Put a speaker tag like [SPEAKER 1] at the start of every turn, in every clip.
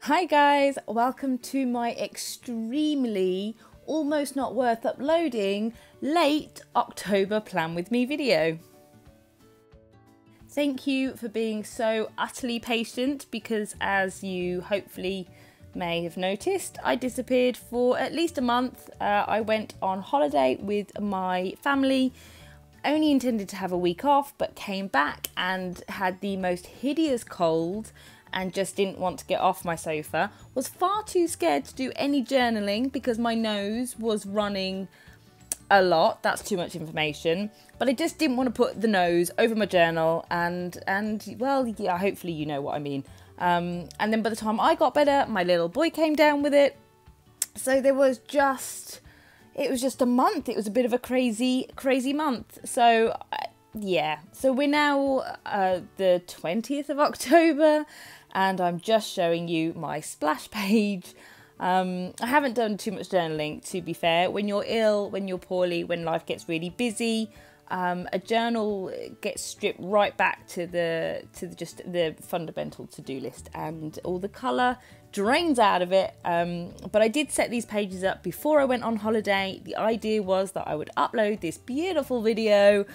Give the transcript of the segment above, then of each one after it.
[SPEAKER 1] Hi guys, welcome to my extremely almost not worth uploading late October plan with me video. Thank you for being so utterly patient because as you hopefully may have noticed, I disappeared for at least a month. I went on holiday with my family, only intended to have a week off but came back and had the most hideous cold and just didn't want to get off my sofa, was far too scared to do any journaling because my nose was running a lot. That's too much information, but I just didn't want to put the nose over my journal and well, yeah, hopefully you know what I mean. And then by the time I got better, my little boy came down with it. So it was just a month. It was a bit of a crazy month. So yeah, so we're now the 20th of October and I'm just showing you my splash page. I haven't done too much journaling, to be fair. When you're ill, when you're poorly, when life gets really busy, a journal gets stripped right back to just the fundamental to-do list and all the colour drains out of it. But I did set these pages up before I went on holiday. The idea was that I would upload this beautiful video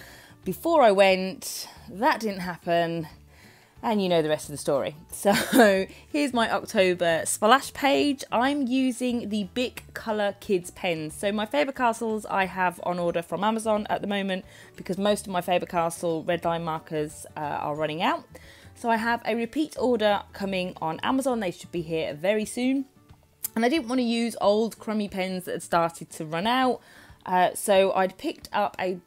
[SPEAKER 1] before I went. That didn't happen. And you know the rest of the story. So here's my October splash page. I'm using the Bic Colour Kids pens. So my Faber Castells I have on order from Amazon at the moment because most of my Faber Castell red line markers are running out. So I have a repeat order coming on Amazon. They should be here very soon. And I didn't want to use old crummy pens that had started to run out. So I'd picked up a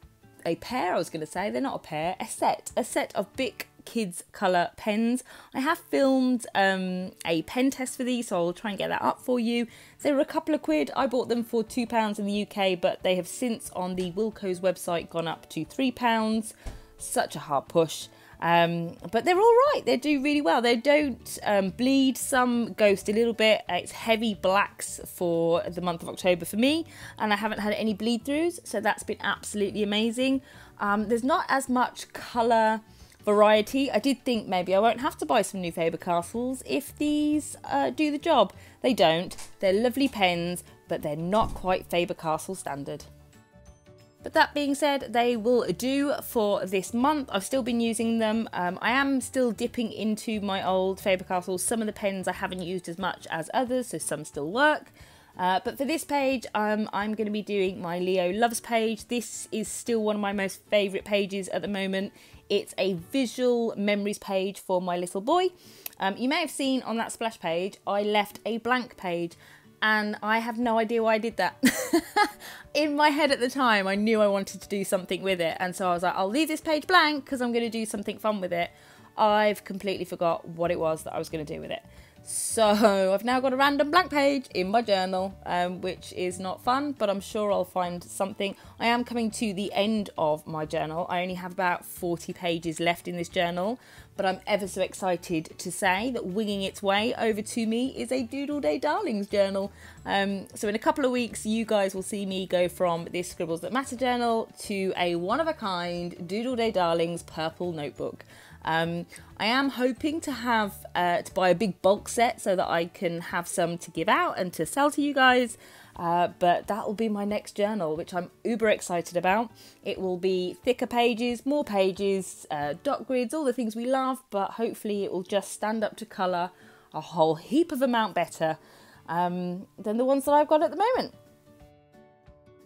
[SPEAKER 1] pair, I was going to say, they're not a pair, a set of Bic Kids Colour pens. I have filmed a pen test for these, so I'll try and get that up for you. They were a couple of quid. I bought them for £2 in the UK, but they have since on the Wilko's website gone up to £3. Such a hard push. But they're all right. They do really well. They don't bleed. Some ghost a little bit. It's heavy blacks for the month of October for me, and I haven't had any bleed throughs, so that's been absolutely amazing. There's not as much colour variety. I did think maybe I won't have to buy some new Faber Castells if these do the job. They don't. They're lovely pens, but they're not quite Faber Castell standard. But that being said, they will do for this month. I've still been using them. I am still dipping into my old Faber Castells. Some of the pens I haven't used as much as others, so some still work. But for this page, I'm going to be doing my Leo Loves page. This is still one of my most favourite pages at the moment. It's a visual memories page for my little boy. You may have seen on that splash page, I left a blank page. And I have no idea why I did that. In my head at the time, I knew I wanted to do something with it. And so I was like, I'll leave this page blank because I'm going to do something fun with it. I've completely forgot what it was that I was going to do with it. So I've now got a random blank page in my journal, which is not fun, but I'm sure I'll find something. I am coming to the end of my journal. I only have about 40 pages left in this journal, but I'm ever so excited to say that winging its way over to me is a Doodle Day Darlings journal. So in a couple of weeks, you guys will see me go from this Scribbles That Matter journal to a one-of-a-kind Doodle Day Darlings purple notebook. I am hoping to have to buy a big bulk set so that I can have some to give out and to sell to you guys. But that will be my next journal, which I'm uber excited about. It will be thicker pages, more pages, dot grids, all the things we love, but hopefully it will just stand up to colour a whole heap of amount better than the ones that I've got at the moment.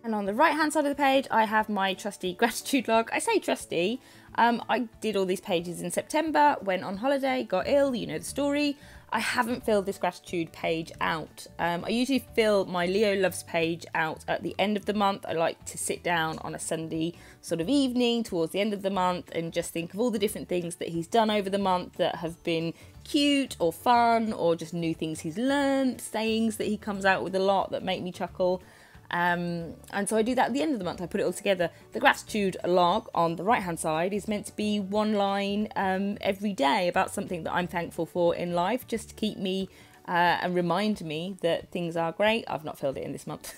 [SPEAKER 1] And on the right hand side of the page, I have my trusty gratitude log. I say trusty. I did all these pages in September, went on holiday, got ill, you know the story. I haven't filled this gratitude page out. I usually fill my Leo Loves page out at the end of the month. I like to sit down on a Sunday sort of evening towards the end of the month and just think of all the different things that he's done over the month that have been cute or fun or just new things he's learned, sayings that he comes out with a lot that make me chuckle. And so I do that at the end of the month. I put it all together. The gratitude log on the right hand side is meant to be one line every day about something that I'm thankful for in life, just to keep me and remind me that things are great. I've not filled it in this month.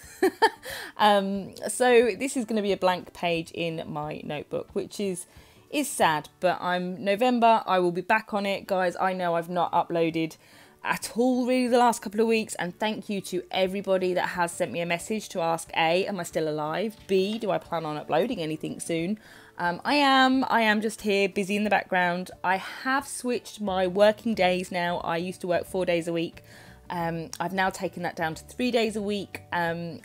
[SPEAKER 1] So this is going to be a blank page in my notebook, which is sad, but I'm November. I will be back on it, guys. I know I've not uploaded at all really the last couple of weeks, and thank you to everybody that has sent me a message to ask A, am I still alive? B, do I plan on uploading anything soon? I am just here busy in the background. I have switched my working days now. I used to work 4 days a week. I've now taken that down to 3 days a week,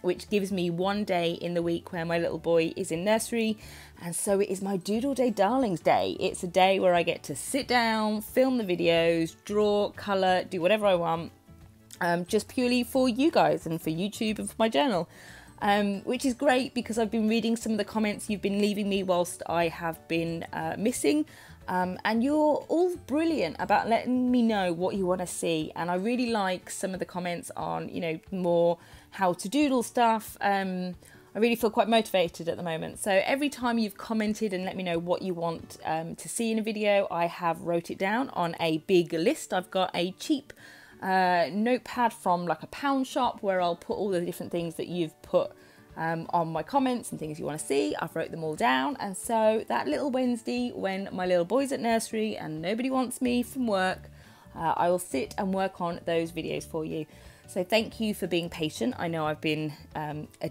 [SPEAKER 1] which gives me 1 day in the week where my little boy is in nursery, and so it is my Doodle Day Darlings Day. It's a day where I get to sit down, film the videos, draw, colour, do whatever I want, just purely for you guys and for YouTube and for my journal, which is great because I've been reading some of the comments you've been leaving me whilst I have been missing. And you're all brilliant about letting me know what you want to see, and I really like some of the comments on, you know, more how to doodle stuff. I really feel quite motivated at the moment, so every time you've commented and let me know what you want to see in a video, I have wrote it down on a big list. I've got a cheap notepad from like a pound shop where I'll put all the different things that you've put on my comments and things you want to see. I've wrote them all down, and so that little Wednesday when my little boy's at nursery and nobody wants me from work, I will sit and work on those videos for you. So thank you for being patient. I know I've been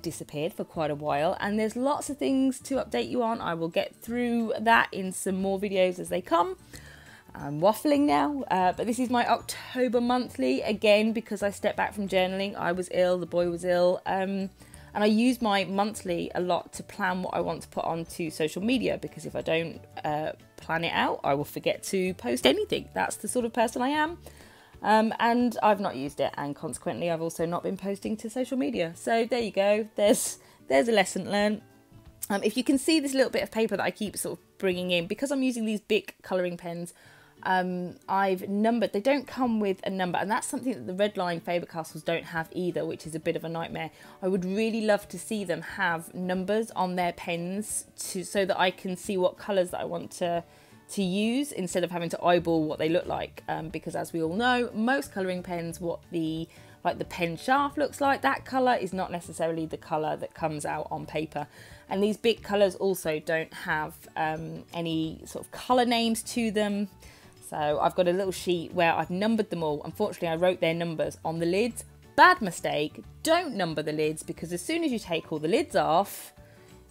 [SPEAKER 1] disappeared for quite a while, and there's lots of things to update you on. I will get through that in some more videos as they come. I'm waffling now, but this is my October monthly, again because I stepped back from journaling. I was ill, the boy was ill, and I use my monthly a lot to plan what I want to put onto social media, because if I don't plan it out, I will forget to post anything. That's the sort of person I am. And I've not used it, and consequently I've also not been posting to social media. So there you go, there's a lesson learned. If you can see this little bit of paper that I keep sort of bringing in, because I'm using these big colouring pens, I've numbered. They don't come with a number, and that's something that the red line Faber Castells don't have either, which is a bit of a nightmare. I would really love to see them have numbers on their pens so that I can see what colours that I want to use, instead of having to eyeball what they look like, because as we all know, most colouring pens, what the pen shaft looks like, that colour is not necessarily the colour that comes out on paper. And these big colours also don't have any sort of colour names to them. So I've got a little sheet where I've numbered them all. Unfortunately, I wrote their numbers on the lids. Bad mistake, don't number the lids, because as soon as you take all the lids off,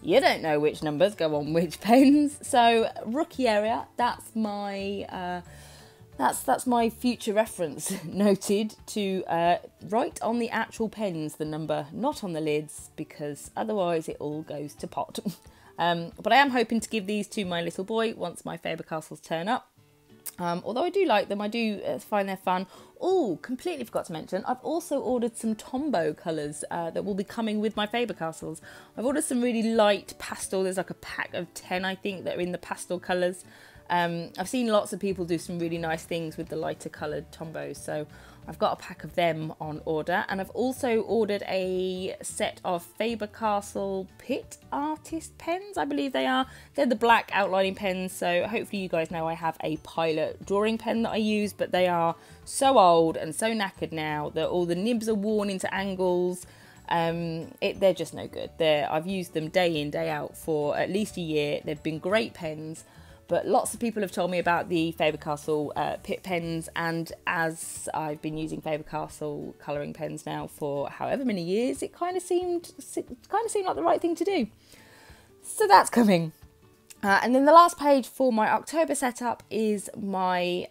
[SPEAKER 1] you don't know which numbers go on which pens. So rookie area, that's my future reference noted, to write on the actual pens the number, not on the lids, because otherwise it all goes to pot. But I am hoping to give these to my little boy once my Faber Castells turn up. Although I do like them, I do find they're fun. Oh, completely forgot to mention, I've also ordered some Tombow colours that will be coming with my Faber Castells. I've ordered some really light pastel. There's like a pack of 10, I think, that are in the pastel colours. I've seen lots of people do some really nice things with the lighter coloured Tombows, so I've got a pack of them on order. And I've also ordered a set of Faber Castell Pitt artist pens, I believe they are. They're the black outlining pens, so hopefully you guys know I have a Pilot drawing pen that I use, but they are so old and so knackered now that all the nibs are worn into angles. They're just no good. I've used them day in, day out for at least a year. They've been great pens. But lots of people have told me about the Faber Castell Pitt pens, and as I've been using Faber Castell colouring pens now for however many years, it kind of seemed like the right thing to do. So that's coming. And then the last page for my October setup is my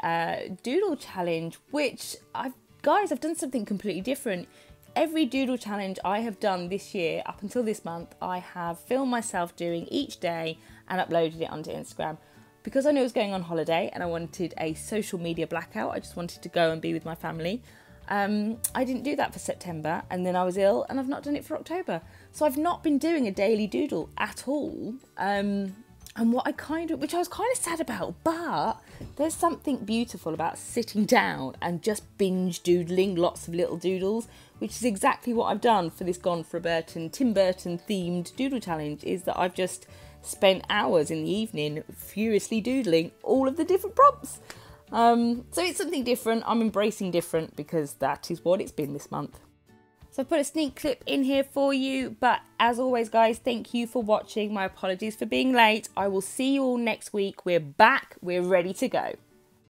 [SPEAKER 1] doodle challenge, which I've done something completely different. Every doodle challenge I have done this year, up until this month, I have filmed myself doing each day and uploaded it onto Instagram. Because I knew I was going on holiday and I wanted a social media blackout, I just wanted to go and be with my family. I didn't do that for September, and then I was ill, and I've not done it for October. So I've not been doing a daily doodle at all. And which I was kind of sad about, but there's something beautiful about sitting down and just binge doodling lots of little doodles, which is exactly what I've done for this Gone for a Tim Burton themed doodle challenge, is that I've just spent hours in the evening furiously doodling all of the different prompts. So it's something different. I'm embracing different because that is what it's been this month. So I've put a sneak clip in here for you, but as always guys, thank you for watching. My apologies for being late. I will see you all next week. We're back, we're ready to go.